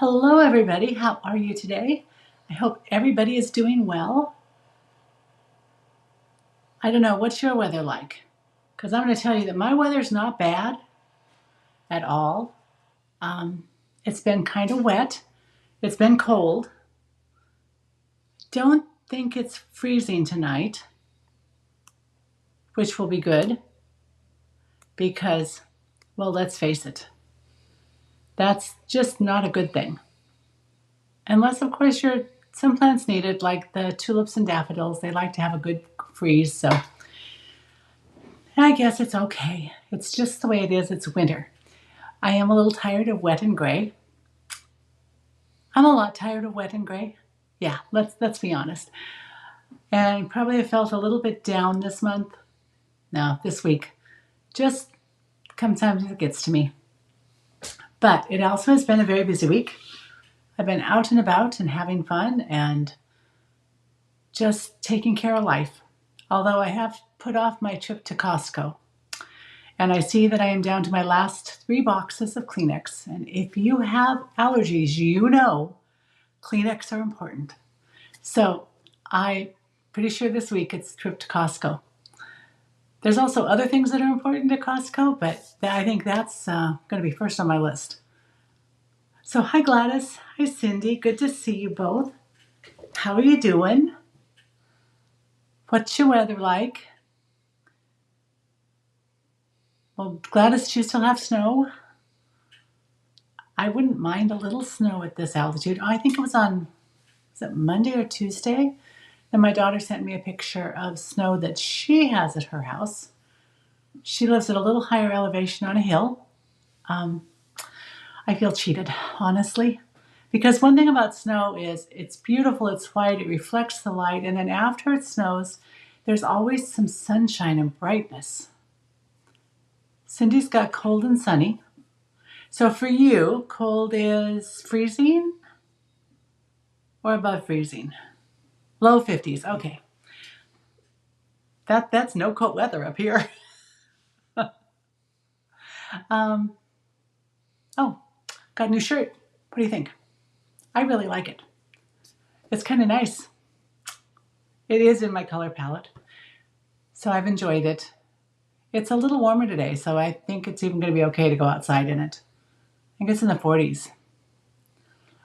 Hello, everybody. How are you today? I hope everybody is doing well. I don't know, what's your weather like? Because I'm going to tell you that my weather's not bad at all. It's been kind of wet. It's been cold. Don't think it's freezing tonight, which will be good because, well, let's face it, that's just not a good thing. Unless, of course, some plants need it, like the tulips and daffodils. They like to have a good freeze, so I guess it's okay. It's just the way it is. It's winter. I am a little tired of wet and gray. I'm a lot tired of wet and gray. Yeah, let's be honest. And probably have felt a little bit down this month. No, this week. Just sometimes it gets to me. But it also has been a very busy week. I've been out and about and having fun and just taking care of life. Although I have put off my trip to Costco. And I see that I am down to my last 3 boxes of Kleenex. And if you have allergies, you know Kleenex are important. So I'm pretty sure this week it's a trip to Costco. There's also other things that are important at Costco, but I think that's going to be first on my list. So hi Gladys, hi Cindy, good to see you both. How are you doing? What's your weather like? Well, Gladys, do you still have snow? I wouldn't mind a little snow at this altitude. I think it was it Monday or Tuesday? And my daughter sent me a picture of snow that she has at her house. She lives at a little higher elevation on a hill. I feel cheated, honestly. Because one thing about snow is it's beautiful, it's white, it reflects the light, and then after it snows, there's always some sunshine and brightness. Cindy's got cold and sunny. So for you, cold is freezing or above freezing? Low 50s, okay. That's no cold weather up here. Oh, got a new shirt. What do you think? I really like it. It's kind of nice. It is in my color palette, so I've enjoyed it. It's a little warmer today, so I think it's even going to be okay to go outside in it. I think it's in the 40s.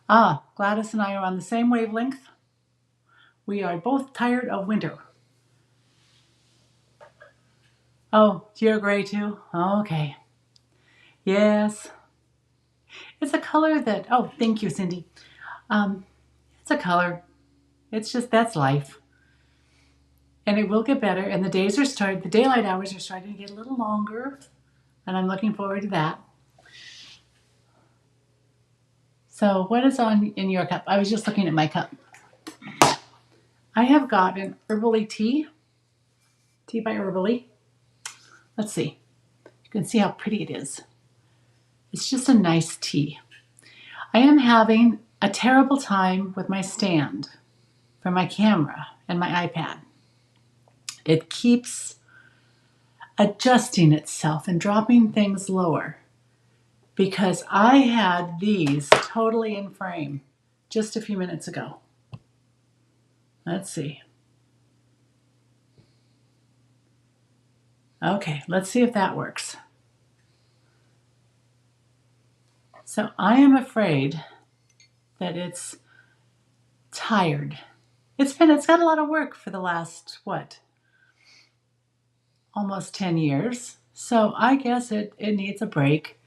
Gladys and I are on the same wavelength. We are both tired of winter. Oh, you're gray too? Okay. Yes. It's a color that, oh, thank you, Cindy. It's a color. It's just, that's life. And it will get better. And the daylight hours are starting to get a little longer. And I'm looking forward to that. So what is in your cup? I was just looking at my cup. I have got an Herbally tea by Herbally. Let's see. You can see how pretty it is. It's just a nice tea. I am having a terrible time with my stand for my camera and my iPad. It keeps adjusting itself and dropping things lower because I had these totally in frame just a few minutes ago. Let's see. Okay, let's see if that works. So I am afraid that it's tired. It's got a lot of work for the last, almost 10 years. So I guess it needs a break.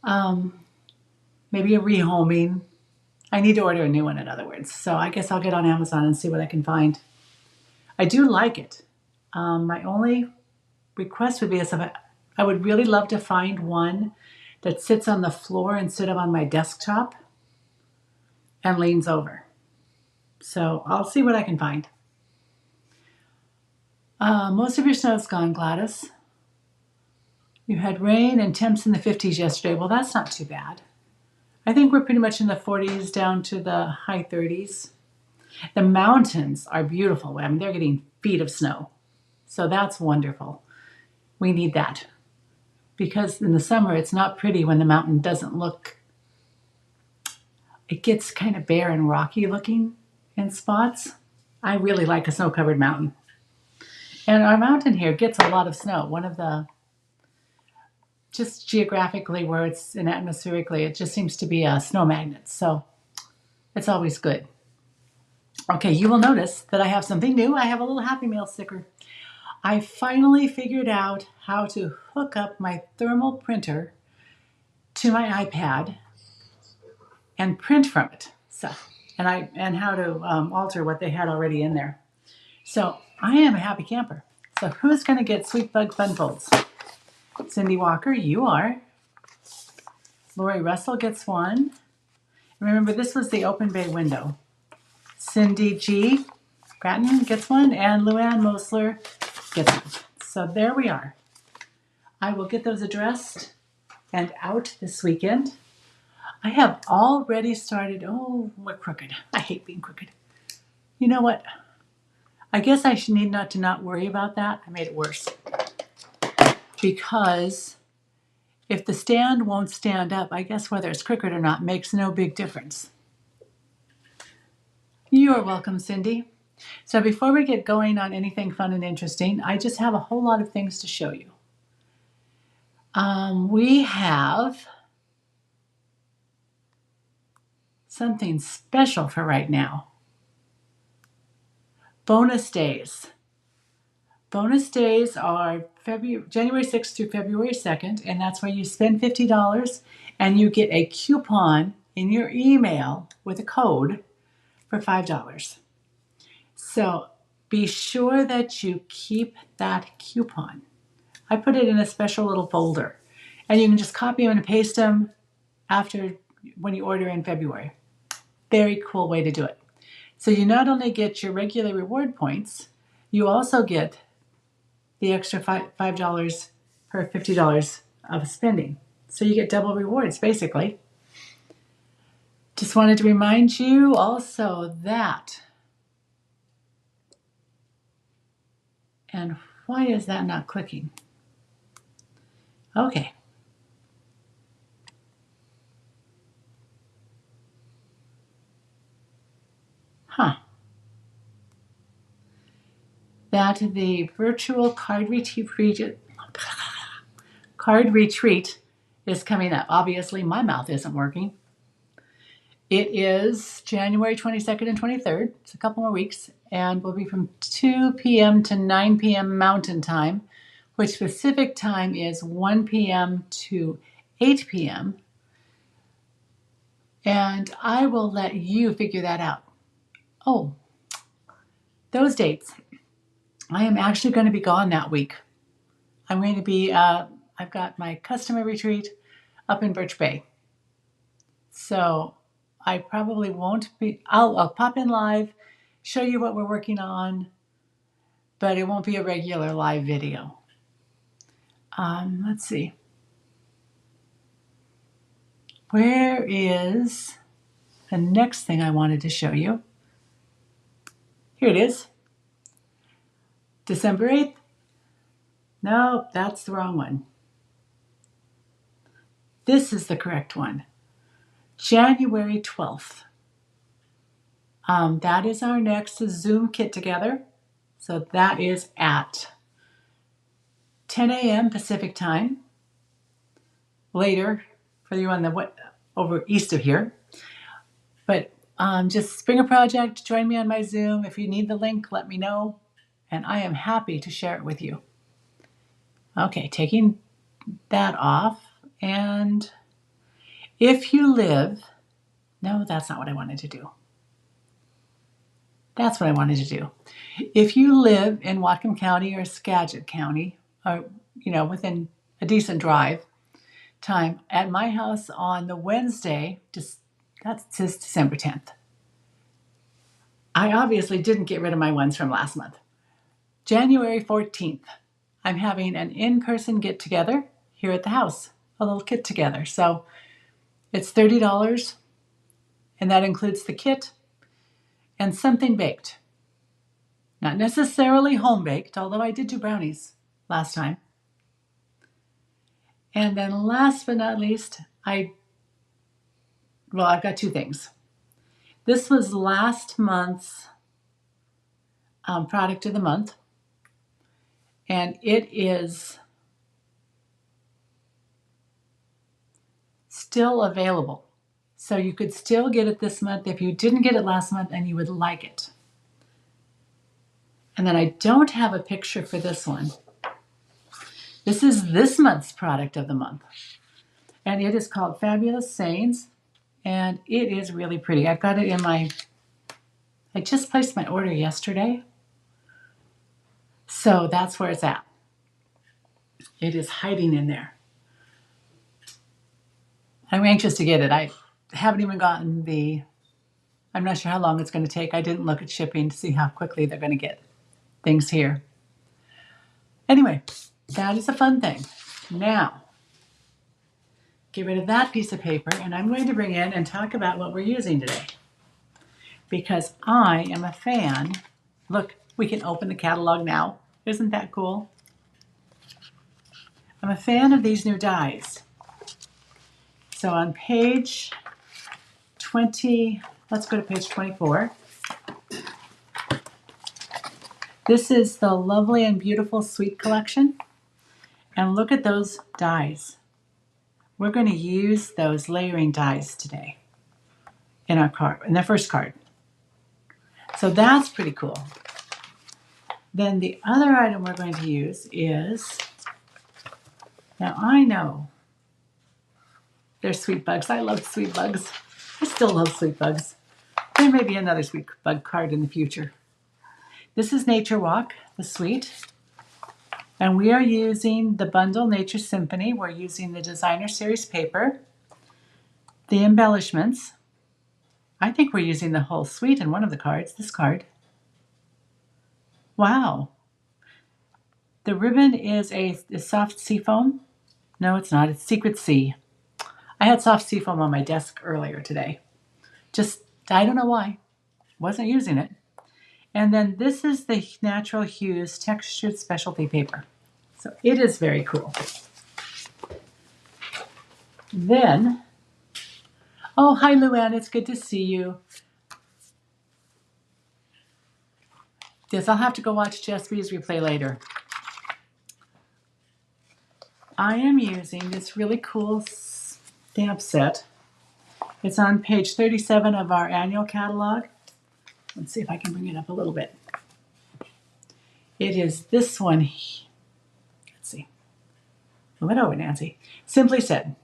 Maybe a rehoming. I need to order a new one, in other words. So I guess I'll get on Amazon and see what I can find. I do like it. My only request would be I would really love to find one that sits on the floor instead of on my desktop and leans over. So I'll see what I can find. Most of your snow's gone, Gladys. You had rain and temps in the 50s yesterday. Well, that's not too bad. I think we're pretty much in the 40s down to the high 30s. The mountains are beautiful. I mean, they're getting feet of snow. So that's wonderful. We need that. Because in the summer, it's not pretty when the mountain doesn't look it gets kind of bare and rocky looking in spots. I really like a snow-covered mountain. And our mountain here gets a lot of snow. One of the, just geographically where it's and atmospherically, it just seems to be a snow magnet. So it's always good. Okay, you will notice that I have something new. I have a little Happy Meal sticker. I finally figured out how to hook up my thermal printer to my iPad and print from it. So, and how to alter what they had already in there. So I am a happy camper. So who's going to get Sweet Bug Fun Folds? Cindy Walker, you are. Lori Russell gets one. Remember, this was the open bay window. Cindy G. Grattan gets one, and Luann Mosler gets one. So there we are. I will get those addressed and out this weekend. I have already started. Oh, we're crooked. I hate being crooked. You know what? I guess I should need not to not worry about that. I made it worse. Because if the stand won't stand up, I guess whether it's crooked or not makes no big difference. You are welcome, Cindy. So before we get going on anything fun and interesting, I just have a whole lot of things to show you. We have something special for right now. Bonus days. Bonus days are January 6th through February 2nd, and that's where you spend $50 and you get a coupon in your email with a code for $5. So be sure that you keep that coupon. I put it in a special little folder, and you can just copy them and paste them when you order in February. Very cool way to do it. So you not only get your regular reward points, you also get the extra $5 per $50 of spending. So you get double rewards, basically. Just wanted to remind you also that. And why is that not clicking? Okay. That the virtual card retreat is coming up. Obviously, my mouth isn't working. It is January 22nd and 23rd. It's a couple more weeks, and will be from 2 p.m. to 9 p.m. Mountain Time, which Pacific Time is 1 p.m. to 8 p.m. And I will let you figure that out. Oh, those dates. I am actually going to be gone that week. I'm going to be, I've got my customer retreat up in Birch Bay. So I probably won't be, I'll pop in live, show you what we're working on, but it won't be a regular live video. Let's see. Where is the next thing I wanted to show you? Here it is. December 8th. No, that's the wrong one. This is the correct one. January 12th. That is our next Zoom get together. So that is at 10 a.m. Pacific Time. Later, for you on the over east of here. But just bring a project, join me on my Zoom. If you need the link, let me know, and I am happy to share it with you. Okay, taking that off, and if you live, no, that's not what I wanted to do. That's what I wanted to do. If you live in Whatcom County or Skagit County, or within a decent drive time, at my house on the Wednesday, that says December 10th. I obviously didn't get rid of my ones from last month. January 14th, I'm having an in-person get-together here at the house, a little get-together. So it's $30, and that includes the kit and something baked. Not necessarily home-baked, although I did do brownies last time. And then last but not least, I've got two things. This was last month's product of the month, and it is still available. So you could still get it this month if you didn't get it last month and you would like it. And then I don't have a picture for this one. This is this month's product of the month. And it is called Fabulous Sayings. And it is really pretty. I've got it in my, I just placed my order yesterday. So that's where it's at. It is hiding in there. I'm anxious to get it. I haven't even gotten the, I'm not sure how long it's going to take. I didn't look at shipping to see how quickly they're going to get things here. Anyway, that is a fun thing. Now, get rid of that piece of paper, and I'm going to bring in and talk about what we're using today. Because I am a fan. Look, we can open the catalog now. Isn't that cool? I'm a fan of these new dies. So on page 20, let's go to page 24. This is the Lovely and Beautiful Sweet Collection. And look at those dies. We're going to use those layering dies today in our card, in the first card. So that's pretty cool. Then the other item we're going to use is, now I know they're sweet bugs. I love sweet bugs. I still love sweet bugs. There may be another sweet bug card in the future. This is Nature Walk, the sweet. And we are using the bundle Nature Symphony. We're using the Designer Series paper, the embellishments. I think we're using the whole suite in one of the cards, this card. Wow. The ribbon is a soft seafoam. No, it's not. It's Secret Sea. I had soft seafoam on my desk earlier today. Just, I don't know why. Wasn't using it. And then this is the Natural Hues textured specialty paper. So it is very cool. Then, oh, hi Luann, it's good to see you. Yes, I'll have to go watch Jess B's replay later. I am using this really cool stamp set. It's on page 37 of our annual catalog. Let's see if I can bring it up a little bit. It is this one. Let's see. Move it over, Nancy. Simply Said.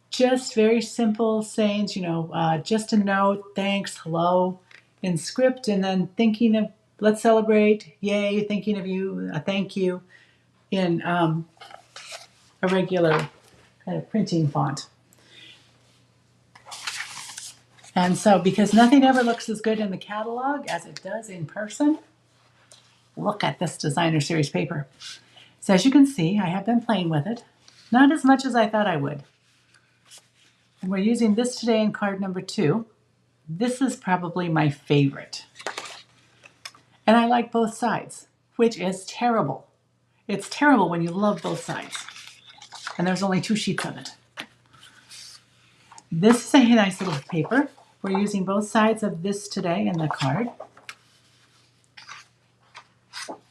Just very simple sayings, you know, just a note, thanks, hello, in script, and then thinking of, let's celebrate, yay, thinking of you, a thank you, in a regular kind of printing font. And so, because nothing ever looks as good in the catalog as it does in person, look at this Designer Series paper. So as you can see, I have been playing with it. Not as much as I thought I would. And we're using this today in card number 2. This is probably my favorite. And I like both sides, which is terrible. It's terrible when you love both sides. And there's only 2 sheets of it. This is a nice little paper. We're using both sides of this today in the card.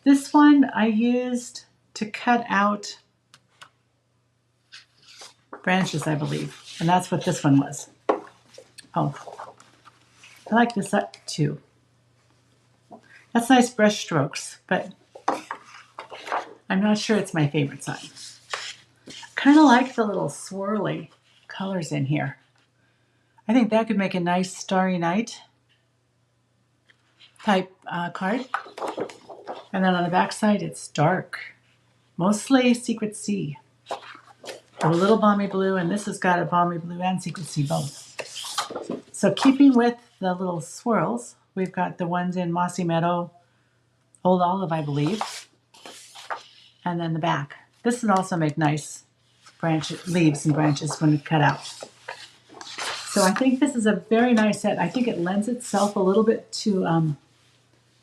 This one I used to cut out branches, I believe. And that's what this one was. Oh, I like this too. That's nice brush strokes, but I'm not sure it's my favorite side. Kind of like the little swirly colors in here. I think that could make a nice Starry Night type card. And then on the back side, it's dark. Mostly Secret Sea. A little Balmy Blue, and this has got a Balmy Blue and Secret Sea both. So keeping with the little swirls, we've got the ones in Mossy Meadow, Old Olive, I believe. And then the back. This would also make nice leaves and branches when it's cut out. So I think this is a very nice set. I think it lends itself a little bit to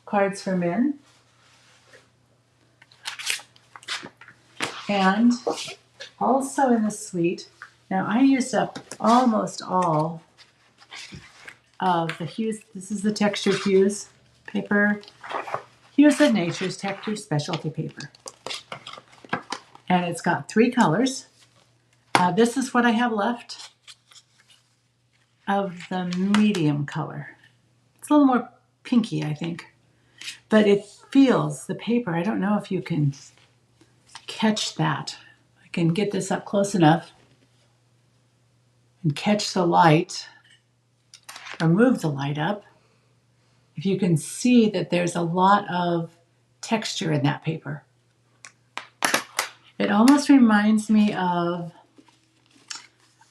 cards for men. And also in the suite, now I used up almost all of the Hues. This is the textured Hues paper. Hues of Nature's Texture Specialty Paper. And it's got 3 colors. This is what I have left of the medium color. It's a little more pinky, I think. But it feels, the paper, I don't know if you can catch that. I can get this up close enough and catch the light, or move the light up. If you can see that there's a lot of texture in that paper. It almost reminds me of,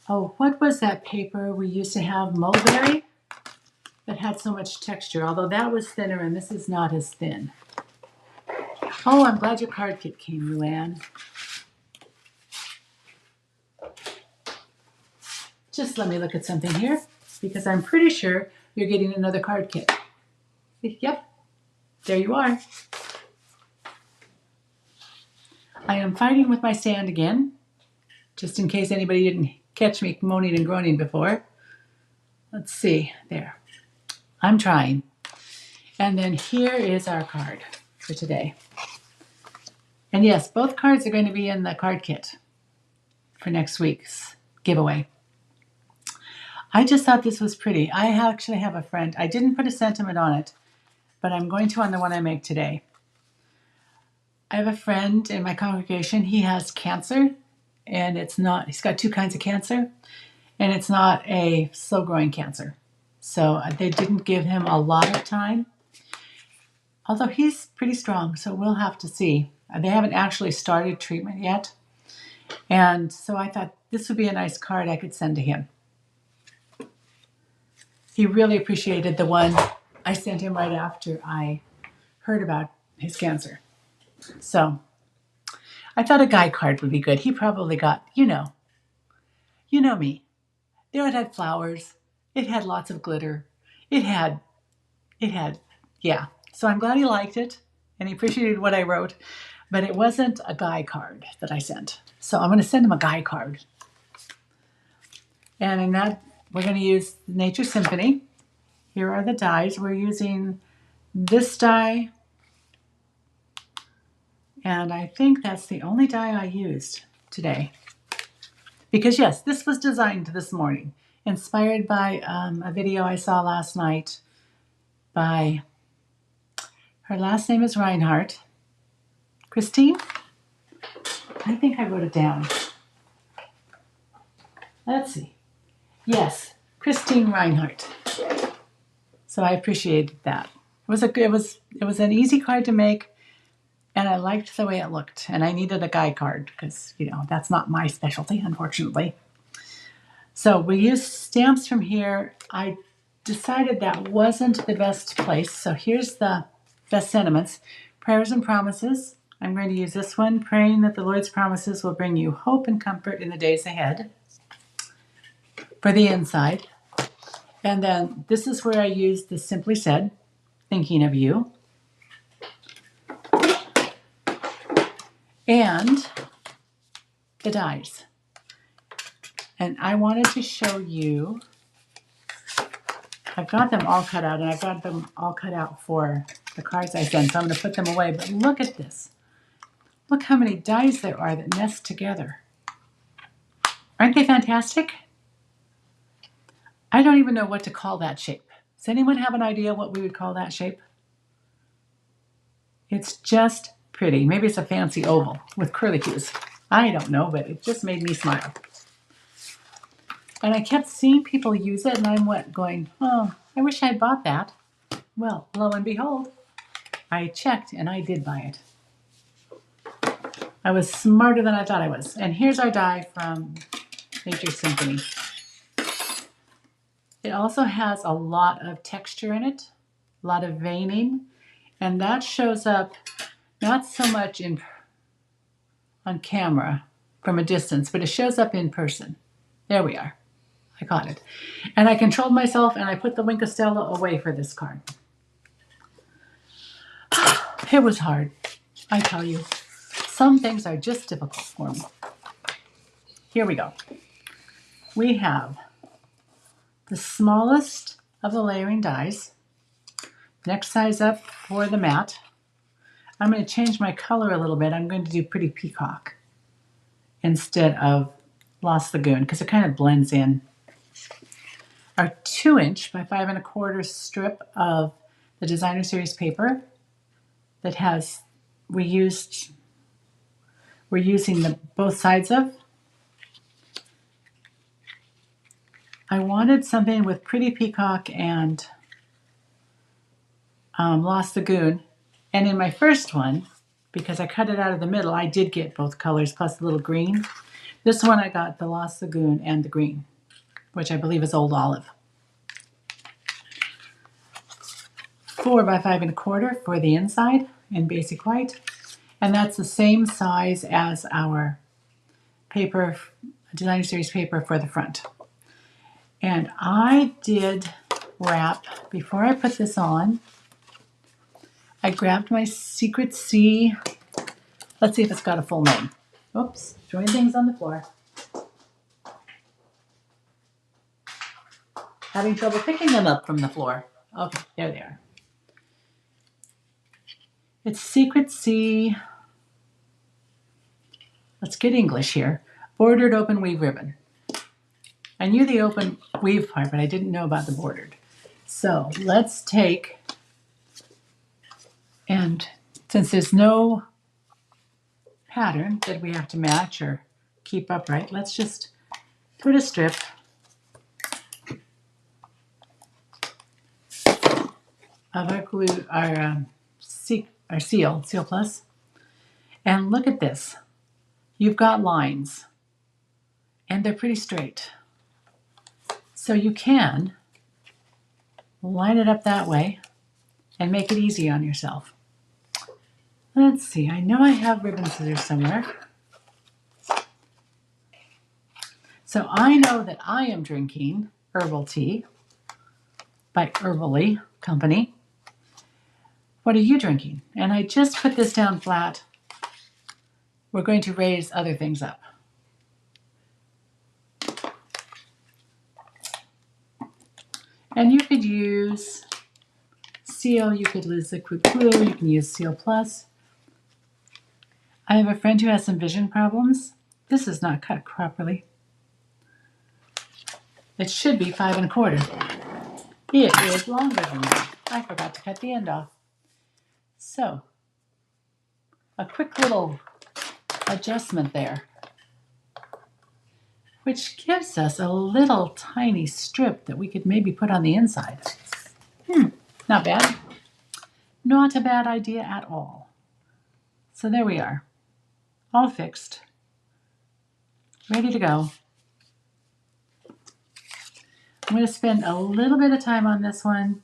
oh, what was that paper we used to have, mulberry, that had so much texture, although that was thinner and this is not as thin. Oh, I'm glad your card kit came, Luann. Just let me look at something here, because I'm pretty sure you're getting another card kit. Yep, there you are. I am fighting with my stand again, just in case anybody didn't catch me moaning and groaning before. Let's see, there. I'm trying. And then here is our card for today. And yes, both cards are going to be in the card kit for next week's giveaway. I just thought this was pretty. I actually have a friend. I didn't put a sentiment on it, but I'm going to on the one I make today. I have a friend in my congregation. He has cancer, and it's not, he's got 2 kinds of cancer, and it's not a slow-growing cancer. So they didn't give him a lot of time, although he's pretty strong, so we'll have to see. They haven't actually started treatment yet, and so I thought this would be a nice card I could send to him. He really appreciated the one I sent him right after I heard about his cancer. So I thought a guy card would be good. He probably got, you know me. There it had flowers. It had lots of glitter. It had, yeah. So I'm glad he liked it and he appreciated what I wrote, but it wasn't a guy card that I sent. So I'm going to send him a guy card. And in that, we're going to use Nature Symphony. Here are the dies. We're using this die, and I think that's the only die I used today. Because yes, this was designed this morning, inspired by a video I saw last night by, her last name is Reinhardt. Christine? I think I wrote it down. Let's see. Yes, Christine Reinhardt. So I appreciated that. It was an easy card to make, and I liked the way it looked. And I needed a guy card because, that's not my specialty, unfortunately. So we used stamps from here. I decided that wasn't the best place. So here's the best sentiments. Prayers and promises. I'm going to use this one, praying that the Lord's promises will bring you hope and comfort in the days ahead. For the inside. And then this is where I used the Simply Said, thinking of you. And the dies. And I wanted to show you, I've got them all cut out, and I've got them all cut out for the cards I sent, so I'm going to put them away. But look at this. Look how many dies there are that nest together. Aren't they fantastic? I don't even know what to call that shape. Does anyone have an idea what we would call that shape? It's just pretty. Maybe it's a fancy oval with curly cues. I don't know, but it just made me smile. And I kept seeing people use it, and I'm going, oh, I wish I'd bought that. Well, lo and behold, I checked, and I did buy it. I was smarter than I thought I was. And here's our die from Nature Symphony. It also has a lot of texture in it, a lot of veining, and that shows up not so much on camera from a distance, but it shows up in person. There we are. I got it. And I controlled myself, and I put the Wink of Stella away for this card. It was hard, I tell you. Some things are just difficult for me. Here we go. We have the smallest of the layering dies. Next size up for the mat. I'm going to change my color a little bit. I'm going to do Pretty Peacock instead of Lost Lagoon because it kind of blends in. Our 2" by 5 1/4 strip of the Designer Series paper that has we're using both sides of. I wanted something with Pretty Peacock and Lost Lagoon. And in my first one, because I cut it out of the middle, I did get both colors plus a little green. This one I got the Lost Lagoon and the green, which I believe is Old Olive. 4 by 5 1/4 for the inside in basic white. And that's the same size as our paper, Designer Series paper for the front. And I did wrap, before I put this on, I grabbed my Secret C. Let's see if it's got a full name. Oops, throwing things on the floor. Having trouble picking them up from the floor. Okay, there they are. It's Secret C. Let's get English here. Bordered open weave ribbon. I knew the open weave part, but I didn't know about the bordered. So let's take, and since there's no pattern that we have to match or keep upright, let's just put a strip of our glue, our seal plus, and look at this. You've got lines, and they're pretty straight. So you can line it up that way and make it easy on yourself. Let's see, I know I have ribbon scissors somewhere. So I know that I am drinking herbal tea by Herbally Company. What are you drinking? And I just put this down flat. We're going to raise other things up. And you could use Seal, you could use liquid glue, you can use Seal Plus. I have a friend who has some vision problems. This is not cut properly. It should be 5 1/4. It is longer than that. I forgot to cut the end off. So, a quick little adjustment there, which gives us a little tiny strip that we could maybe put on the inside. Not bad. Not a bad idea at all. So there we are. All fixed. Ready to go. I'm going to spend a little bit of time on this one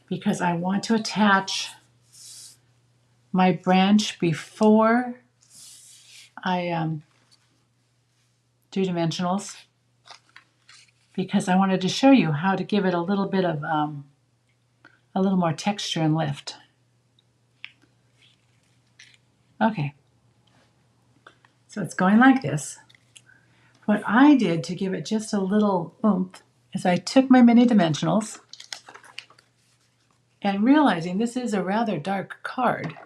because I want to attach my branch before I do dimensionals, because I wanted to show you how to give it a little bit of a little more texture and lift. Okay, so it's going like this. What I did to give it just a little oomph is I took my mini dimensionals, and realizing this is a rather dark card,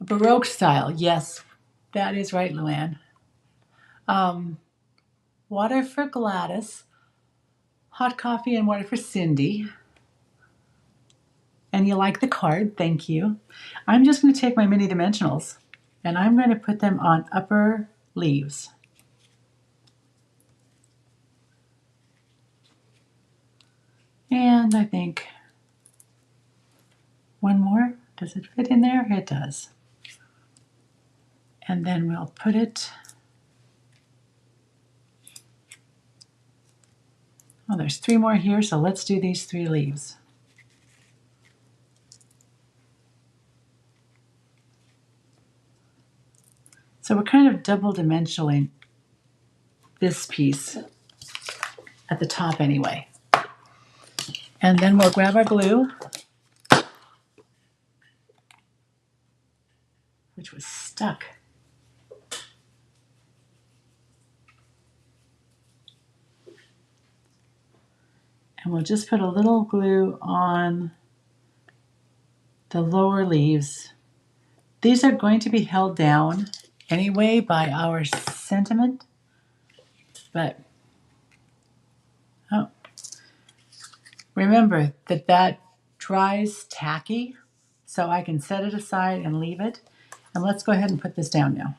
a Baroque style, yes, that is right, Luann. Water for Gladys, hot coffee and water for Cindy. And you like the card, thank you. I'm just going to take my mini dimensionals and I'm going to put them on upper leaves. And I think one more. Does it fit in there? It does. And then we'll put it, oh, there's 3 more here, so let's do these 3 leaves. So we're kind of double dimensioning this piece at the top anyway. And then we'll grab our glue, which was stuck. And we'll just put a little glue on the lower leaves. These are going to be held down anyway by our sentiment, but remember that dries tacky, so I can set it aside and leave it. And let's go ahead and put this down now.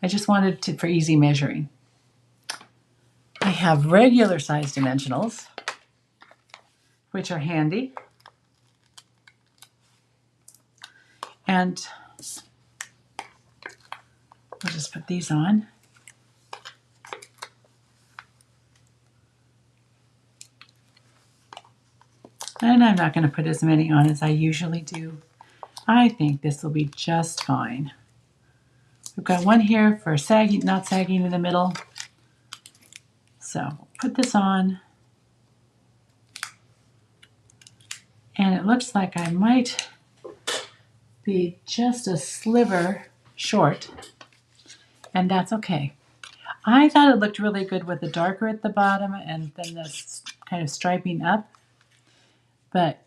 I just wanted to, for easy measuring. I have regular size dimensionals, which are handy. And we'll just put these on. And I'm not going to put as many on as I usually do. I think this will be just fine. We've got one here for sagging, not sagging in the middle. So put this on. And it looks like I might be just a sliver short. And that's okay. I thought it looked really good with the darker at the bottom and then this kind of striping up. But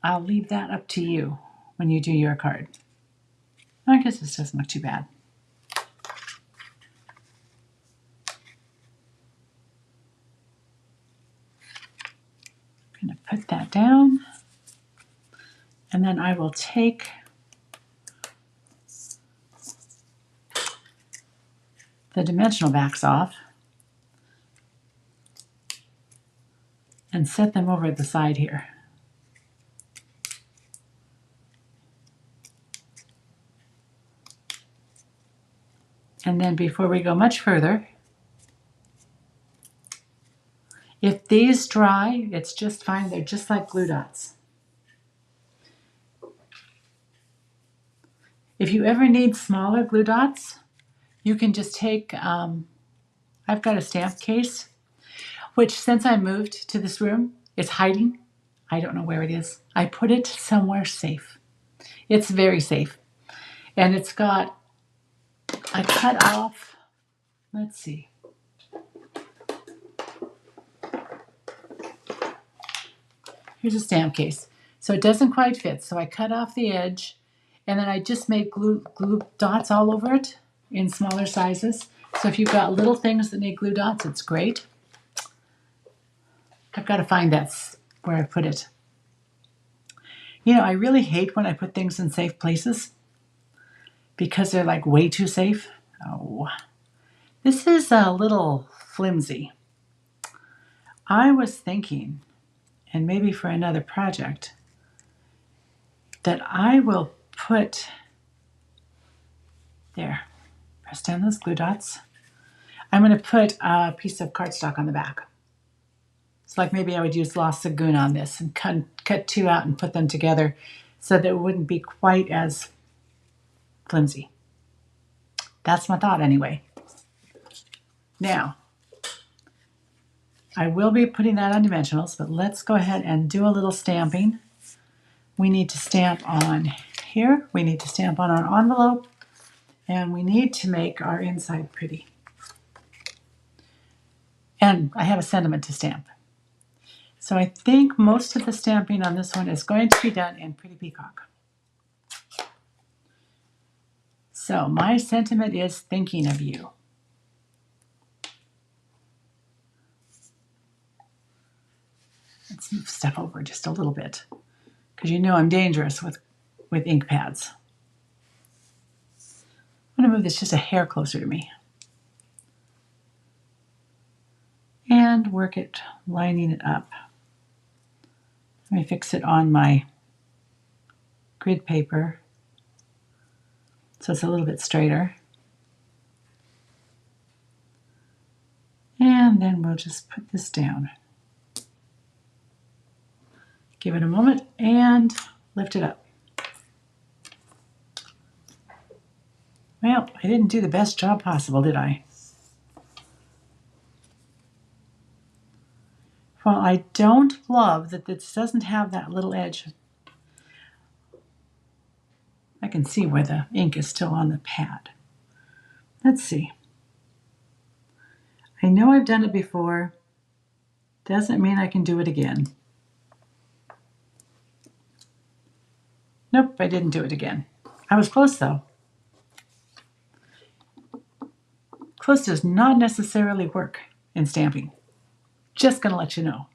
I'll leave that up to you when you do your card. I guess this doesn't look too bad. I'm going to put that down. And then I will take the dimensional backs off and set them over at the side here. And then before we go much further, if these dry, it's just fine. They're just like glue dots. If you ever need smaller glue dots, you can just take, I've got a stamp case, which since I moved to this room, it's hiding. I don't know where it is. I put it somewhere safe. It's very safe. And it's got, I cut off, let's see. Here's a stamp case. So it doesn't quite fit. So I cut off the edge and then I just made glue dots all over it in smaller sizes. So if you've got little things that need glue dots, it's great. I've got to find that's where I put it. You know, I really hate when I put things in safe places because they're like way too safe. Oh, this is a little flimsy. I was thinking, and maybe for another project, that I will put, there, press down those glue dots. I'm going to put a piece of cardstock on the back. It's like maybe I would use Lagoon on this and cut two out and put them together so that it wouldn't be quite as flimsy. That's my thought anyway. Now, I will be putting that on dimensionals, but let's go ahead and do a little stamping. We need to stamp on here, we need to stamp on our envelope, and we need to make our inside pretty. And I have a sentiment to stamp. So I think most of the stamping on this one is going to be done in Pretty Peacock. So my sentiment is thinking of you. Let's move stuff over just a little bit because you know I'm dangerous with ink pads. I'm going to move this just a hair closer to me. And work it, lining it up. Let me fix it on my grid paper so it's a little bit straighter. And then we'll just put this down. Give it a moment and lift it up. Well, I didn't do the best job possible, did I? Well, I don't love that this doesn't have that little edge. I can see where the ink is still on the pad. Let's see. I know I've done it before. Doesn't mean I can do it again. Nope, I didn't do it again. I was close though. Close does not necessarily work in stamping. Just gonna let you know.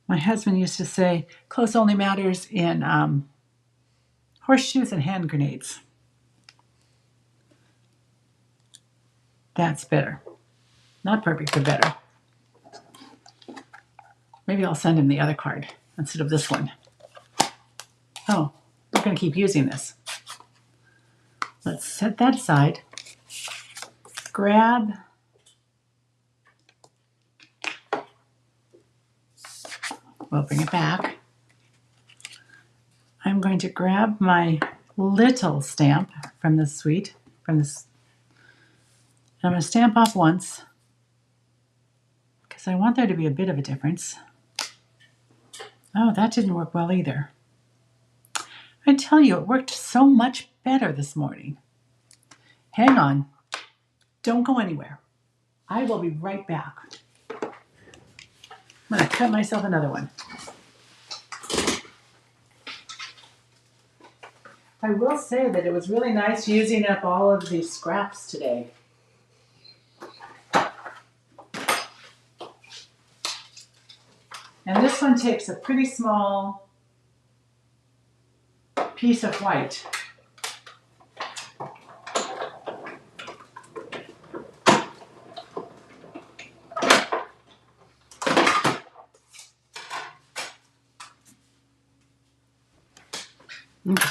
My husband used to say, close only matters in horseshoes and hand grenades. That's better. Not perfect, but better. Maybe I'll send him the other card instead of this one. Oh, we're going to keep using this. Let's set that aside. Grab. We'll bring it back. I'm going to grab my little stamp from this suite, I'm going to stamp off once because I want there to be a bit of a difference. Oh, that didn't work well either. I tell you, it worked so much better this morning. Hang on. Don't go anywhere. I will be right back. I'm going to cut myself another one. I will say that it was really nice using up all of these scraps today. And this one takes a pretty small piece of white. Okay.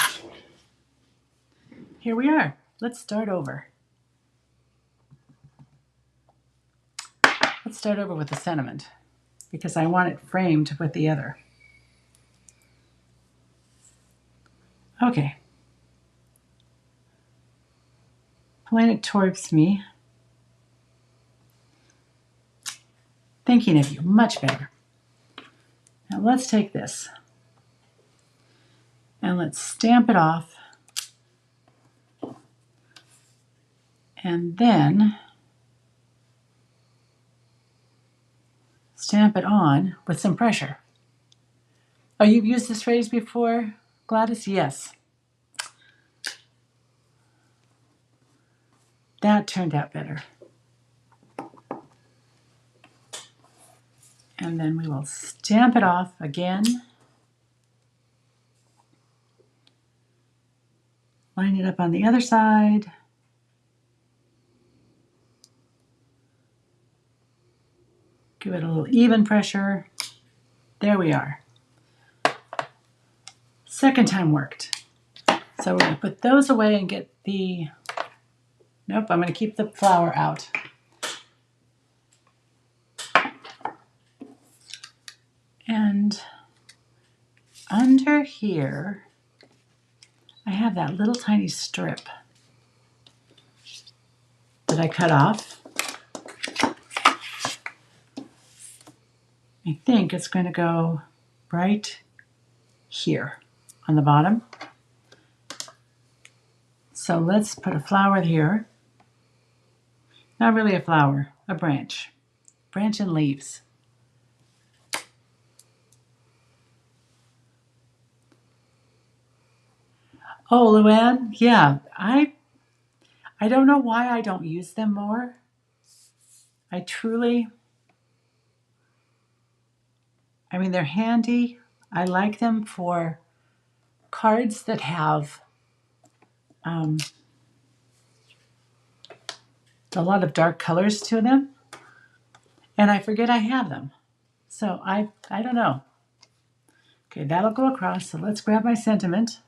Here we are. Let's start over. Let's start over with the sentiment because I want it framed with the other. Okay. Pulling it towards me. Thinking of you, much better. Now let's take this and let's stamp it off. And then stamp it on with some pressure. Oh, you've used this phrase before, Gladys? Yes. That turned out better. And then we will stamp it off again. Line it up on the other side. Give it a little even pressure. There we are. Second time worked. So we're going to put those away and get the... Nope, I'm going to keep the flower out. And under here, I have that little tiny strip that I cut off. I think it's going to go right here on the bottom. So let's put a flower here. Not really a flower, a branch. Branch and leaves. Oh, Luann, yeah, I don't know why I don't use them more. I mean, they're handy. I like them for cards that have a lot of dark colors to them. And I forget I have them. So I don't know. Okay, that'll go across. So let's grab my sentiment.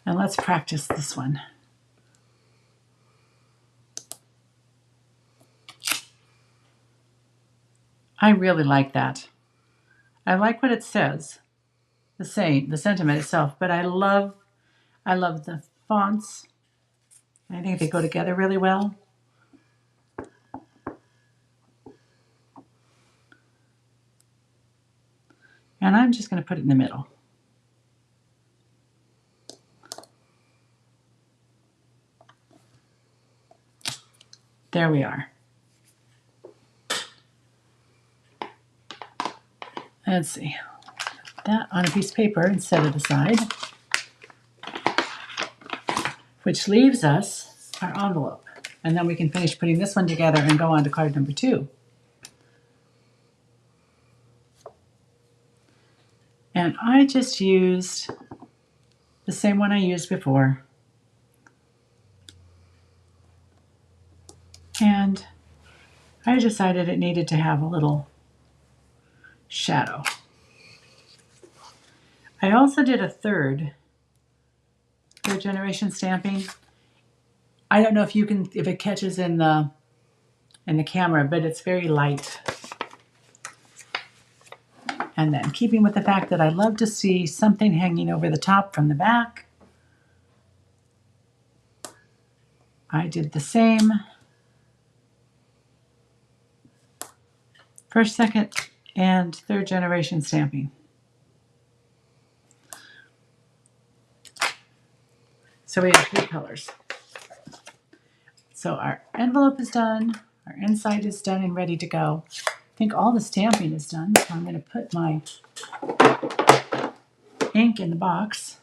And let's practice this one. I really like that. I like what it says, the sentiment itself, but I love the fonts. I think they go together really well. And I'm just going to put it in the middle. There we are. Let's see. Put that on a piece of paper and set it aside, which leaves us our envelope. And then we can finish putting this one together and go on to card number 2. And I just used the same one I used before. And I decided it needed to have a little shadow. I also did a third generation stamping. I don't know if it catches in the camera, but it's very light. And then keeping with the fact that I love to see something hanging over the top from the back, I did the same. First, second, and third generation stamping. So we have 3 colors. So our envelope is done, our inside is done and ready to go. I think all the stamping is done, so I'm going to put my ink in the box.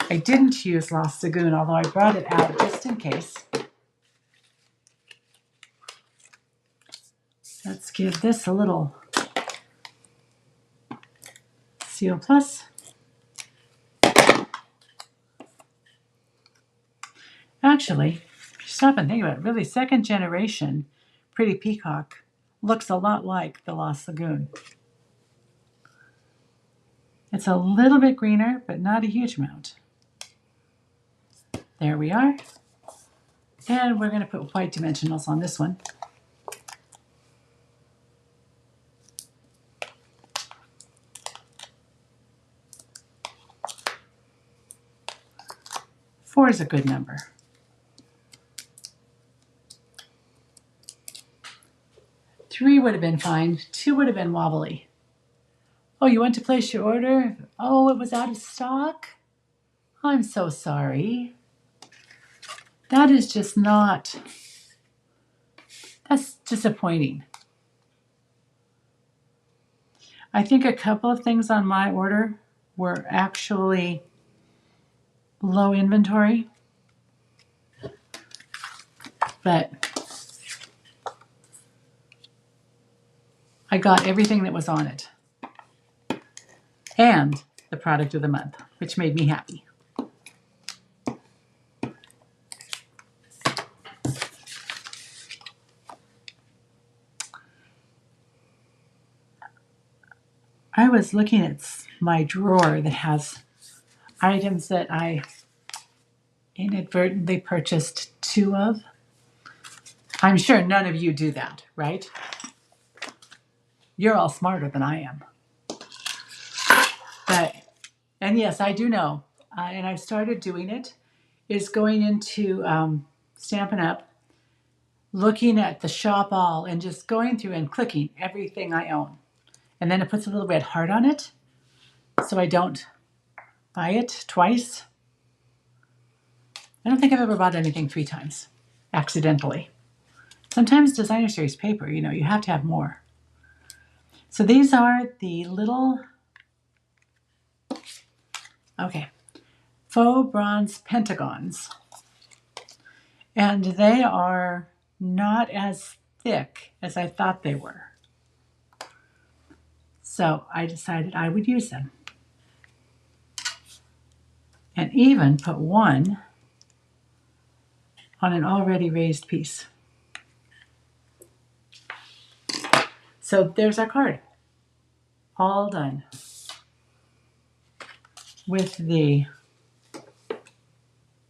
I didn't use Lagoon, although I brought it out just in case. Let's give this a little Seal Plus. Actually, stop and think about it. Really, second generation Pretty Peacock looks a lot like the Lagoon. It's a little bit greener, but not a huge amount. There we are. And we're going to put white dimensionals on this one. Four is a good number. Three would have been fine. 2 would have been wobbly. Oh, you went to place your order? Oh, it was out of stock? I'm so sorry. That is just not... That's disappointing. I think a couple of things on my order were actually low inventory, but I got everything that was on it and the product of the month, which made me happy. I was looking at my drawer that has items that I inadvertently purchased 2 of. I'm sure none of you do that, right? You're all smarter than I am. And yes, I do know, and I've started doing it, is going into Stampin' Up, looking at the shop all and just going through and clicking everything I own. And then it puts a little red heart on it, so I don't buy it twice. I don't think I've ever bought anything 3 times, accidentally. Sometimes designer series paper, you have to have more. So these are the little, faux bronze pentagons. And they are not as thick as I thought they were. So I decided I would use them. And even put one on an already raised piece. So there's our card. All done. With the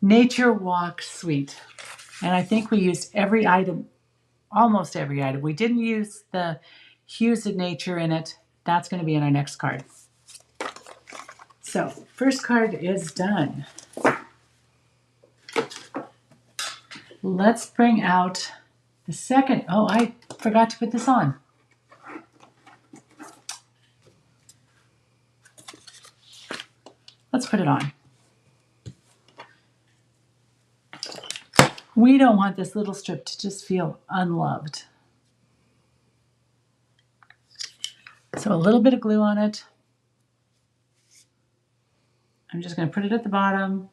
Nature Walk Suite. And I think we used every item, almost every item. We didn't use the Hues of Nature in it. That's going to be in our next card. So, first card is done. Let's bring out the second. Oh, I forgot to put this on. put it on. We don't want this little strip to just feel unloved. So a little bit of glue on it. I'm just going to put it at the bottom.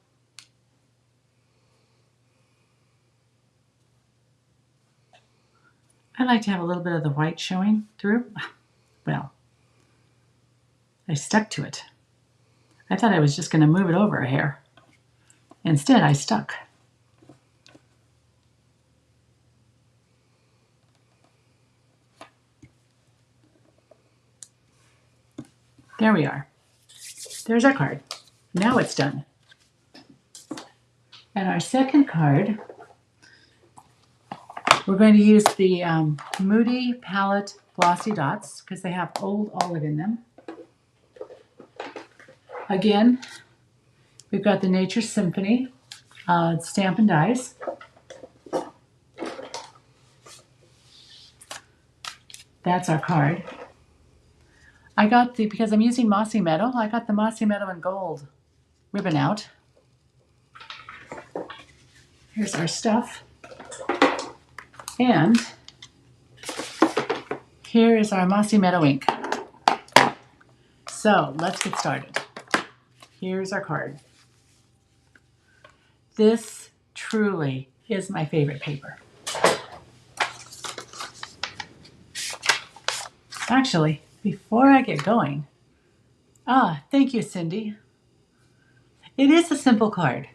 I like to have a little bit of the white showing through. Well, I stuck to it. I thought I was just going to move it over a hair. Instead, I stuck. There we are. There's our card. Now it's done. And our second card, we're going to use the Moody Palette Glossy Dots because they have Old Olive in them. Again, we've got the Nature Symphony Stamp and Dies. That's our card. I got the, because I'm using Mossy Meadow, I got the Mossy Meadow in gold ribbon out. Here's our stuff. And here is our Mossy Meadow ink. So let's get started. Here's our card. This truly is my favorite paper. Actually, before I get going, thank you, Cindy. It is a simple card,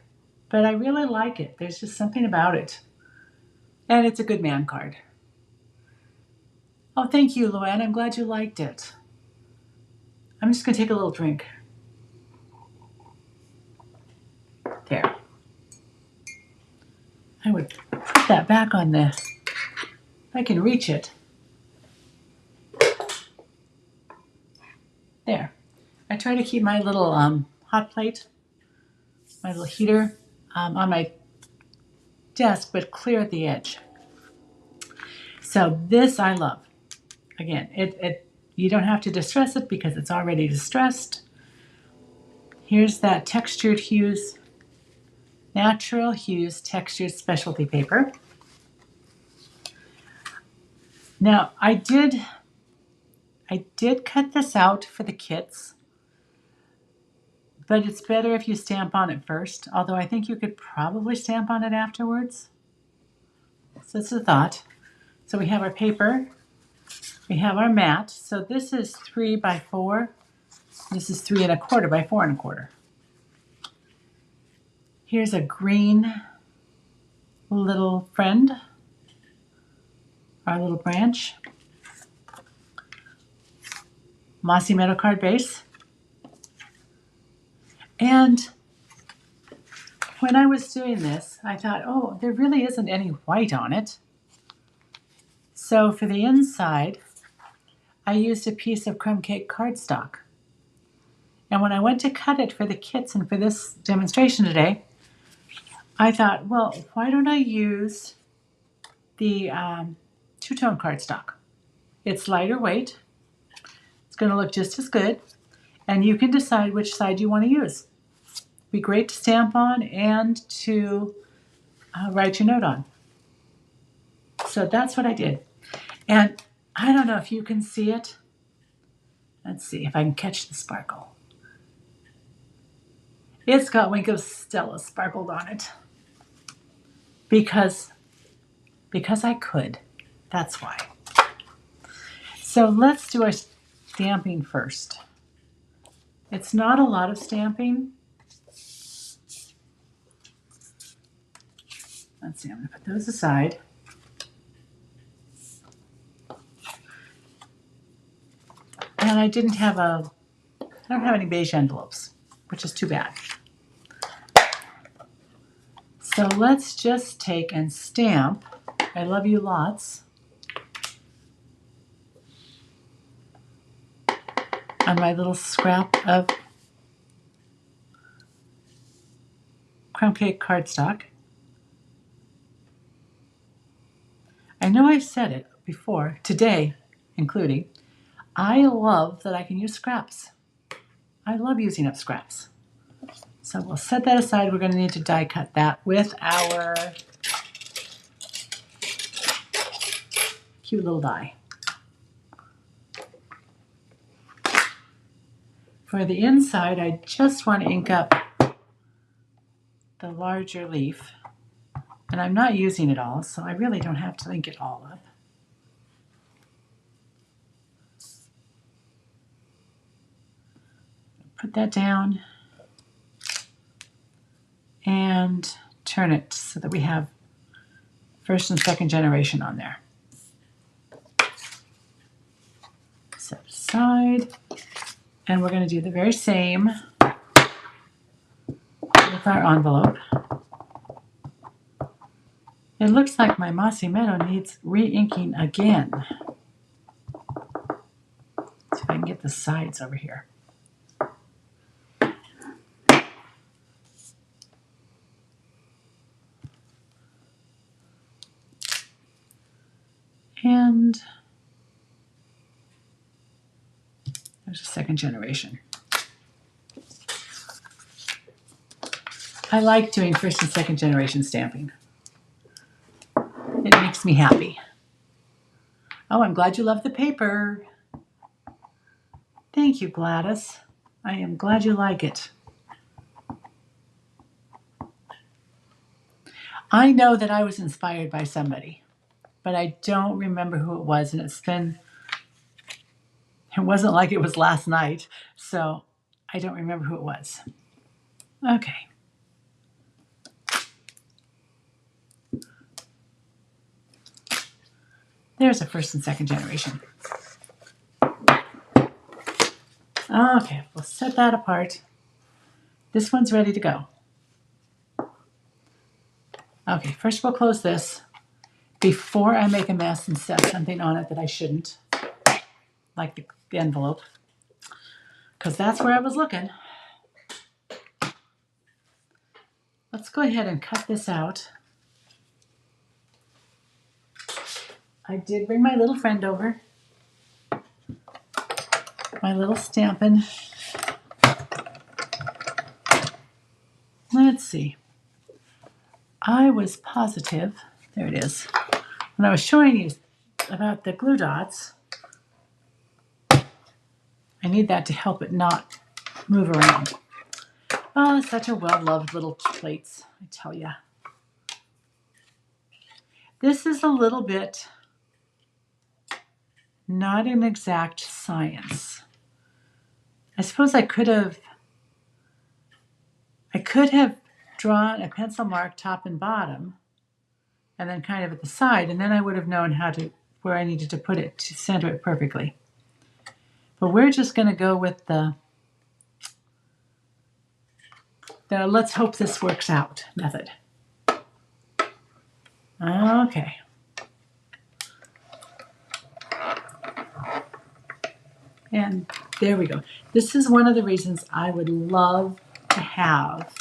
but I really like it. There's just something about it. And it's a good man card. Oh, thank you, Luann. I'm glad you liked it. I'm just going to take a little drink. There. I would put that back on the, if I can reach it. There. I try to keep my little hot plate, my little heater on my desk, but clear at the edge. So this I love. Again, you don't have to distress it because it's already distressed. Here's that textured Hues, Natural Hues textured specialty paper. Now I did cut this out for the kits, but it's better if you stamp on it first, although I think you could probably stamp on it afterwards. So it's a thought. So we have our paper, we have our mat. So this is 3 by 4. This is 3 1/4 by 4 1/4. Here's a green little friend, our little branch. Mossy Meadow Cardbase. And when I was doing this, I thought, oh, there really isn't any white on it. So for the inside, I used a piece of Crumbcake cardstock. And when I went to cut it for the kits and for this demonstration today, I thought, well, why don't I use the two-tone cardstock? It's lighter weight. It's going to look just as good. And you can decide which side you want to use. Be great to stamp on and to write your note on. So that's what I did. And I don't know if you can see it. Let's see if I can catch the sparkle. It's got Wink of Stella sparkled on it. Because I could. That's why. So let's do our stamping first. It's not a lot of stamping. Let's see, I'm going to put those aside. And I don't have any beige envelopes, which is too bad. So let's just take and stamp I Love You Lots on my little scrap of Crumbcake cardstock. I know I've said it before, today including, I love that I can use scraps. I love using up scraps. So we'll set that aside. We're going to need to die cut that with our cute little die. For the inside, I just want to ink up the larger leaf. And I'm not using it all, so I really don't have to ink it all up. Put that down and turn it so that we have first and second generation on there. Set aside. And we're going to do the very same with our envelope. It looks like my Mossy Meadow needs re-inking again. See if I can get the sides over here. And there's a second generation. I like doing first and second generation stamping. It makes me happy. Oh, I'm glad you love the paper. Thank you, Gladys. I am glad you like it. I know that I was inspired by somebody, but I don't remember who it was, and it wasn't like it was last night, so I don't remember who it was. Okay. There's a first and second generation. Okay, we'll set that apart. This one's ready to go. Okay, first we'll close this before I make a mess and set something on it that I shouldn't, like the envelope, because that's where I was looking. Let's go ahead and cut this out. I did bring my little friend over, my little Stampin'. Let's see. I was positive, there it is, when I was showing you about the glue dots. I need that to help it not move around. Oh, such a well-loved little plates, I tell ya. This is a little bit not an exact science. I suppose I could have drawn a pencil mark top and bottom, and then kind of at the side, and then I would have known where I needed to put it to center it perfectly. But we're just going to go with the let's hope this works out method. Okay. And there we go. This is one of the reasons I would love to have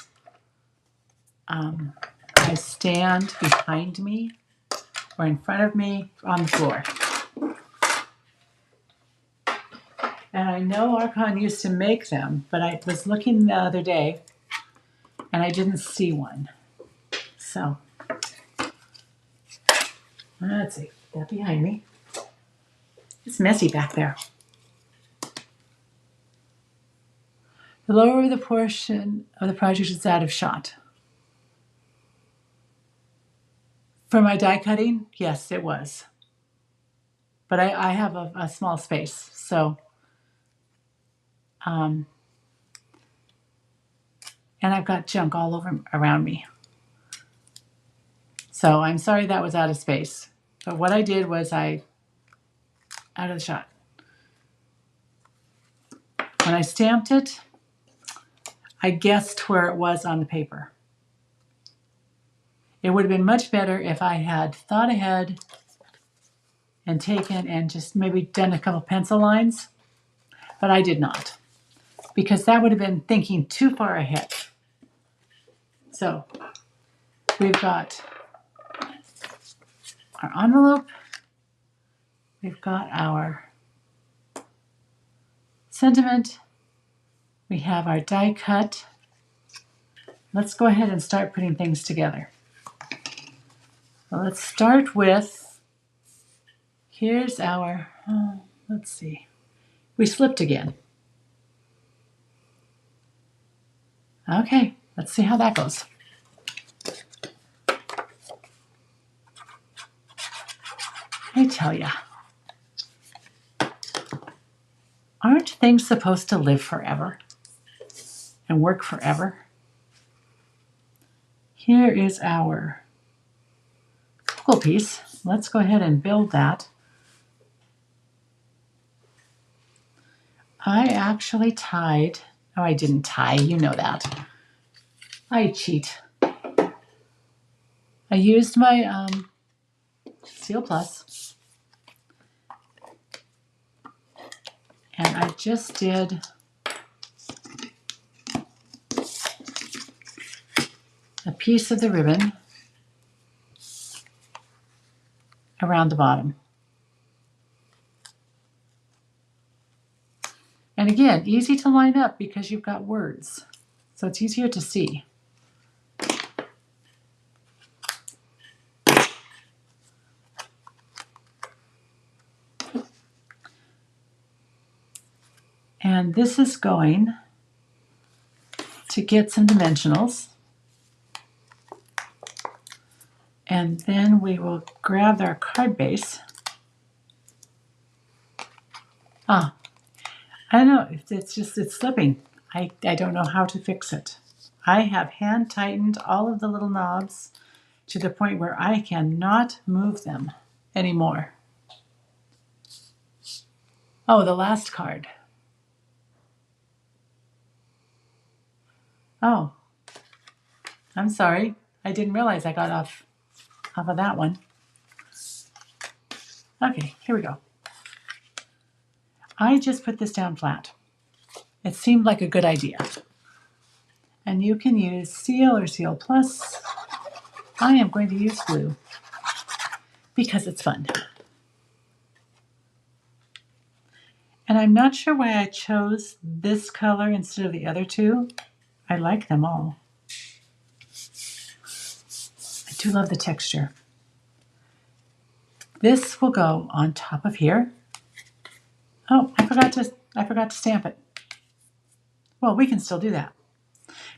my stand behind me or in front of me on the floor. And I know Archon used to make them, but I was looking the other day and I didn't see one. So, let's see, that behind me. It's messy back there. The lower the portion of the project is out of shot. For my die cutting, yes, it was. But I have a small space, so. And I've got junk all over around me. So I'm sorry that was out of space. But what I did was out of the shot. When I stamped it, I guessed where it was on the paper. It would have been much better if I had thought ahead and taken and just maybe done a couple pencil lines, but I did not, because that would have been thinking too far ahead. So we've got our envelope, we've got our sentiment, we have our die cut, let's go ahead and start putting things together. Well, let's start with, here's our, let's see, we slipped again. Okay, let's see how that goes. I tell ya, aren't things supposed to live forever and work forever? Here is our cool piece. Let's go ahead and build that. I actually tied, oh, I didn't tie, you know that. I cheat. I used my Seal Plus, and I just did a piece of the ribbon around the bottom. And again, easy to line up because you've got words, so it's easier to see. And this is going to get some dimensionals. And then we will grab our card base. I don't know, it's slipping. I don't know how to fix it. I have hand tightened all of the little knobs to the point where I cannot move them anymore. Oh, the last card. Oh, I'm sorry. I didn't realize I got off of that one. Okay, here we go. I just put this down flat. It seemed like a good idea. And you can use Seal or Seal Plus. I am going to use glue because it's fun. And I'm not sure why I chose this color instead of the other two. I like them all. I do love the texture. This will go on top of here. Oh, I forgot to stamp it. Well, we can still do that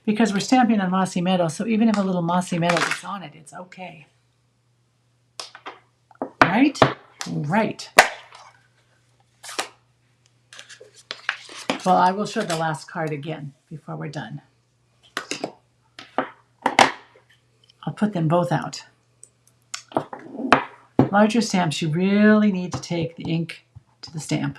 because we're stamping on Mossy Meadow, so even if a little Mossy Meadow gets on it, it's okay. Right? Right. Well, I will show the last card again before we're done. I'll put them both out. Larger stamps, you really need to take the ink to the stamp.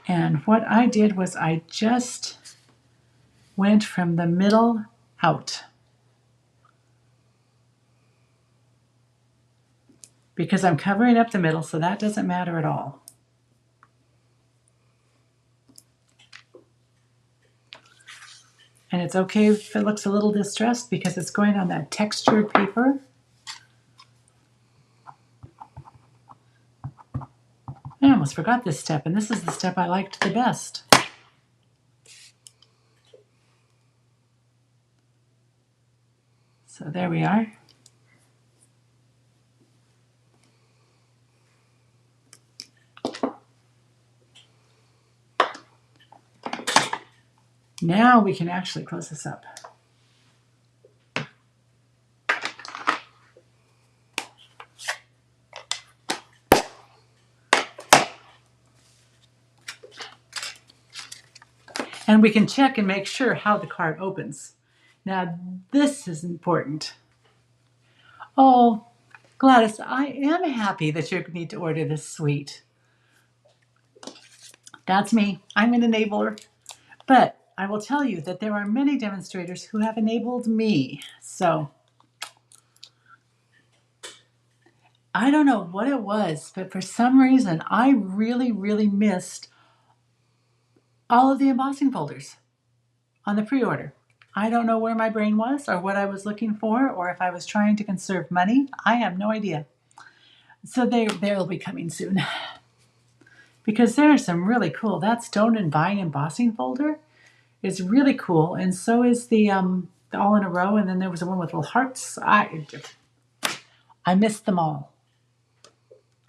And what I did was I just went from the middle out, because I'm covering up the middle, so that doesn't matter at all. And it's okay if it looks a little distressed because it's going on that textured paper. I almost forgot this step, and this is the step I liked the best. So there we are. Now we can actually close this up. And we can check and make sure how the card opens. Now this is important. Oh, Gladys, I am happy that you need to order this suite. That's me. I'm an enabler. But I will tell you that there are many demonstrators who have enabled me. So I don't know what it was, but for some reason, I really, really missed all of the embossing folders on the pre-order. I don't know where my brain was or what I was looking for, or if I was trying to conserve money. I have no idea. So they'll be coming soon. because there are some really cool. That Stone and Vine embossing folder is really cool, and so is the all in a row. And then there was the one with little hearts. I missed them all.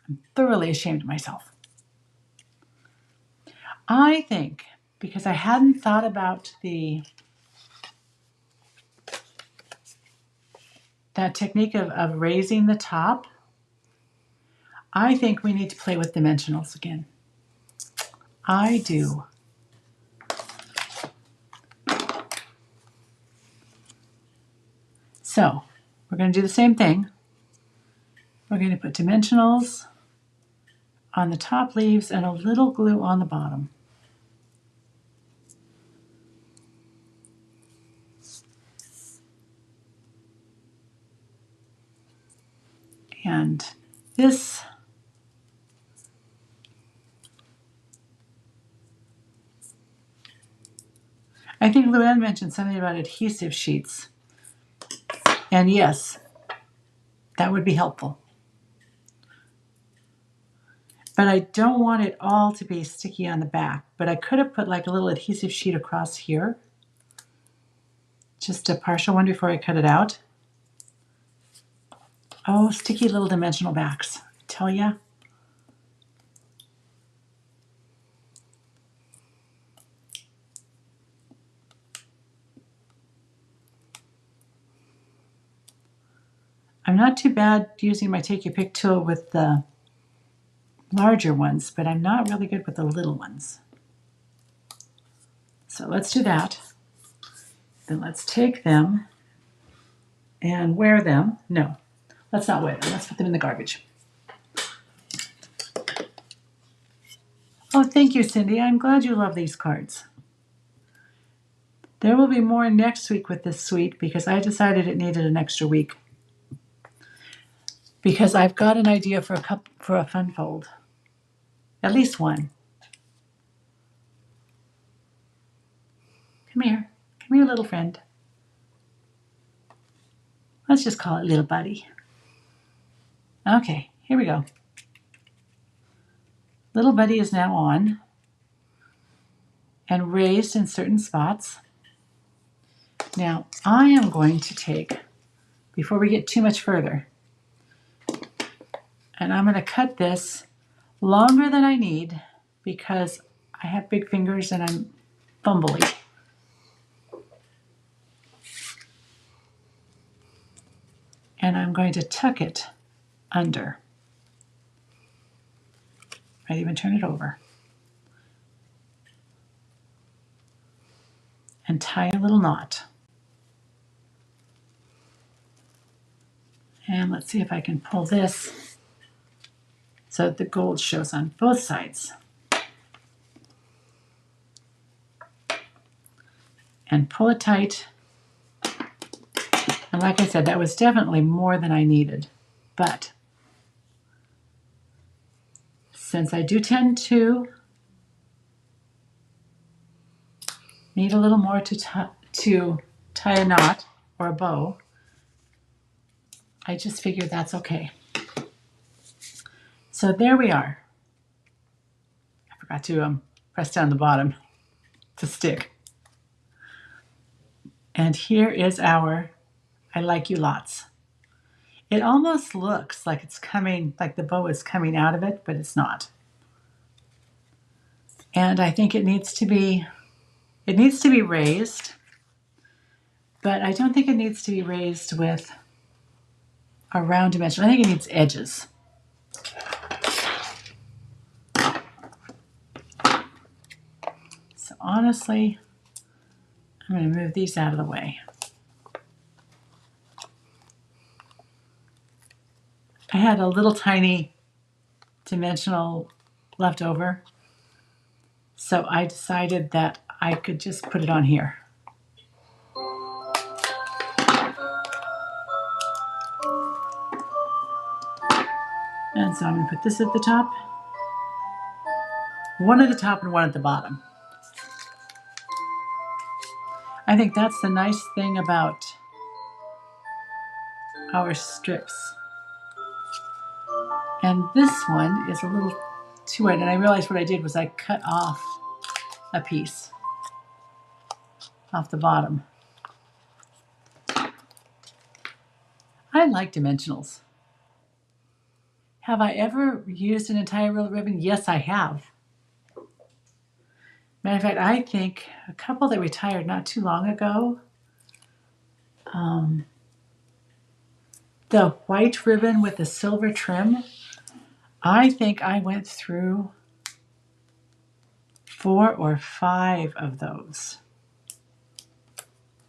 I'm thoroughly ashamed of myself. I think because I hadn't thought about that technique of raising the top, I think we need to play with dimensionals again. I do. So we're going to do the same thing. We're going to put dimensionals on the top leaves and a little glue on the bottom. And this, I think Luann mentioned something about adhesive sheets. And yes, that would be helpful. But I don't want it all to be sticky on the back. But I could have put like a little adhesive sheet across here. Just a partial one before I cut it out. Oh, sticky little dimensional backs. I tell ya. I'm not too bad using my Take Your Pick tool with the larger ones, but I'm not really good with the little ones. So let's do that. Then let's take them and wear them. No, let's not wear them. Let's put them in the garbage. Oh, thank you, Cindy. I'm glad you love these cards. There will be more next week with this suite because I decided it needed an extra week. Because I've got an idea for a fun fold. At least one. Come here. Come here, little friend. Let's just call it little buddy. Okay, here we go. Little buddy is now on and raised in certain spots. Now, I am going to take, before we get too much further, and I'm going to cut this longer than I need because I have big fingers and I'm fumbly. And I'm going to tuck it under. Might even turn it over. And tie a little knot. And let's see if I can pull this so that the gold shows on both sides. And pull it tight. And like I said, that was definitely more than I needed. But since I do tend to need a little more to tie a knot or a bow, I just figured that's okay. So there we are. I forgot to press down the bottom to stick. And here is our I Like You Lots. It almost looks like it's coming, like the bow is coming out of it, but it's not. And I think it needs to be raised, but I don't think it needs to be raised with a round dimension. I think it needs edges. So honestly, I'm going to move these out of the way. I had a little tiny dimensional left over, so I decided that I could just put it on here. And so I'm going to put this at the top, one at the top and one at the bottom. I think that's the nice thing about our strips. And this one is a little to it, and I realized what I did was I cut off a piece off the bottom. I like dimensionals. Have I ever used an entire roll of ribbon? Yes, I have. Matter of fact, I think a couple that retired not too long ago, the white ribbon with the silver trim, I think I went through 4 or 5 of those.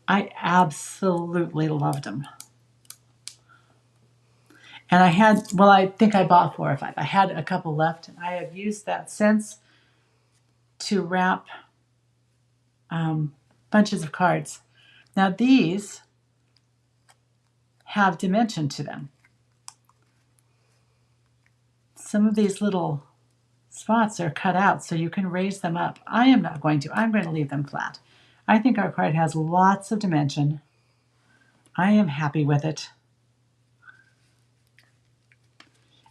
I absolutely loved them. And I had, well, I think I bought 4 or 5. I had a couple left, and I have used that since to wrap bunches of cards. Now these have dimension to them. Some of these little spots are cut out so you can raise them up. I am not going to. I'm going to leave them flat. I think our card has lots of dimension. I am happy with it.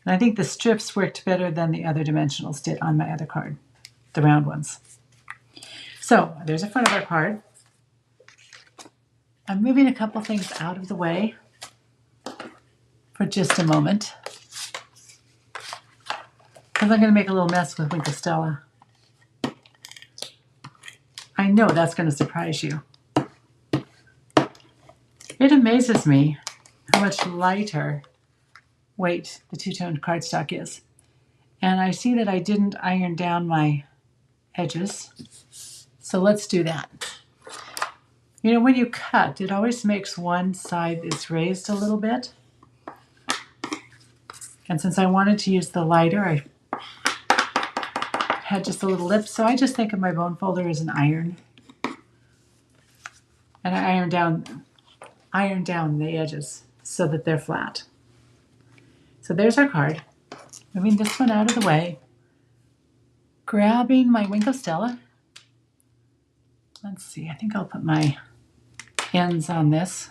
And I think the strips worked better than the other dimensionals did on my other card, the round ones. So there's the front of our card. I'm moving a couple things out of the way for just a moment, because I'm going to make a little mess with Winkle Stella. I know that's going to surprise you. It amazes me how much lighter weight the two-toned cardstock is. And I see that I didn't iron down my edges, so let's do that. You know, when you cut, it always makes one side that's raised a little bit. And since I wanted to use the lighter, I had just a little lip, so I just think of my bone folder as an iron. And I iron down the edges so that they're flat. So there's our card. Moving this one out of the way. Grabbing my Winkle Stella. Let's see, I think I'll put my ends on this.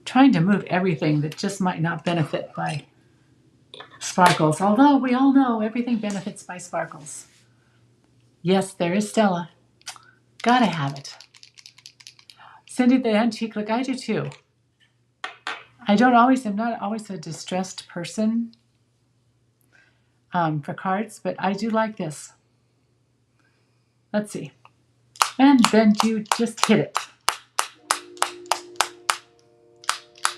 Trying to move everything that just might not benefit by sparkles, although we all know everything benefits by sparkles. Yes, there is Stella. Gotta have it. Cindy the Antique, look, I do too. I'm not always a distressed person for cards, but I do like this. Let's see. And then you just hit it.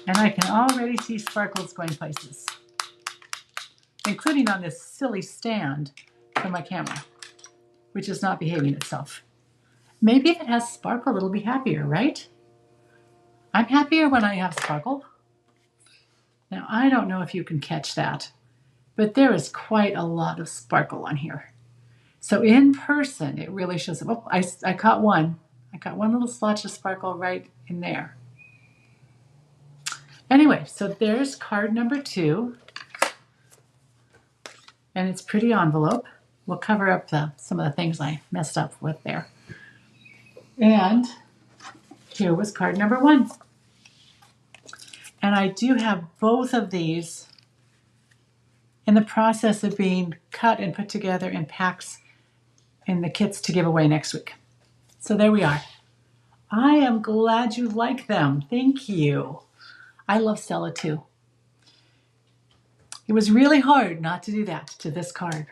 And I can already see sparkles going places, including on this silly stand for my camera, which is not behaving itself. Maybe if it has sparkle, it'll be happier, right? I'm happier when I have sparkle. Now, I don't know if you can catch that, but there is quite a lot of sparkle on here. So in person, it really shows up. Oh, I caught one. I got one little splotch of sparkle right in there. Anyway, so there's card number 2. And it's pretty envelope. We'll cover up some of the things I messed up with there. And here was card number 1. And I do have both of these in the process of being cut and put together in packs in the kits to give away next week. So there we are. I am glad you like them. Thank you. I love Stella too. It was really hard not to do that to this card.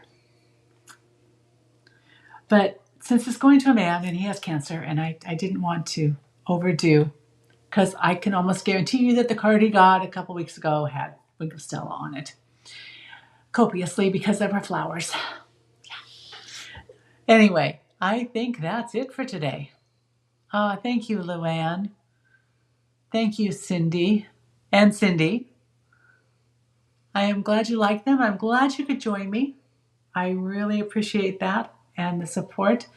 But since it's going to a man and he has cancer, and I didn't want to overdo, because I can almost guarantee you that the card he got a couple weeks ago had Winkle Stella on it. Copiously because of our flowers. Yeah. Anyway, I think that's it for today. Thank you, Luann. Thank you, Cindy. And Cindy. I am glad you like them. I'm glad you could join me. I really appreciate that and the support.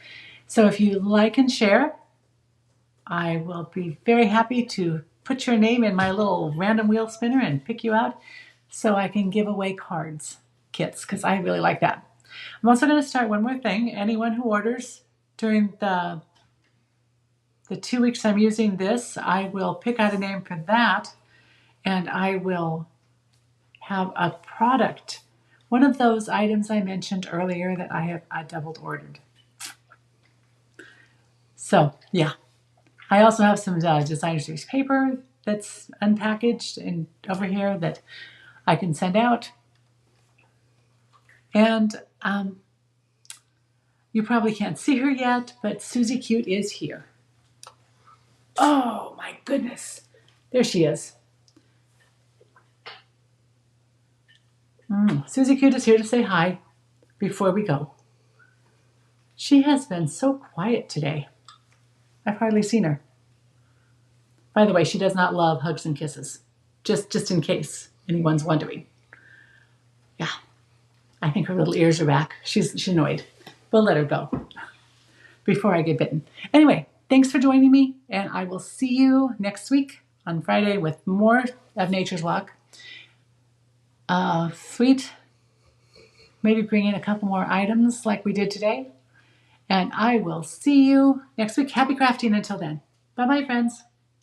So if you like and share, I will be very happy to put your name in my little random wheel spinner and pick you out so I can give away cards, kits, because I really like that. I'm also going to start one more thing. Anyone who orders during the 2 weeks I'm using this, I will pick out a name for that, and I will have a product. One of those items I mentioned earlier that I have doubled ordered. So yeah, I also have some designer series paper that's unpackaged and over here that I can send out. And you probably can't see her yet, but Susie Cute is here. Oh my goodness. There she is. Susie Cute is here to say hi before we go. She has been so quiet today. I've hardly seen her. By the way, she does not love hugs and kisses. Just in case anyone's wondering. Yeah, I think her little ears are back. She's annoyed. We'll let her go before I get bitten. Anyway, thanks for joining me, and I will see you next week on Friday with more of Nature's Walk. Sweet. Maybe bring in a couple more items like we did today. And I will see you next week. Happy crafting until then. Bye-bye, friends.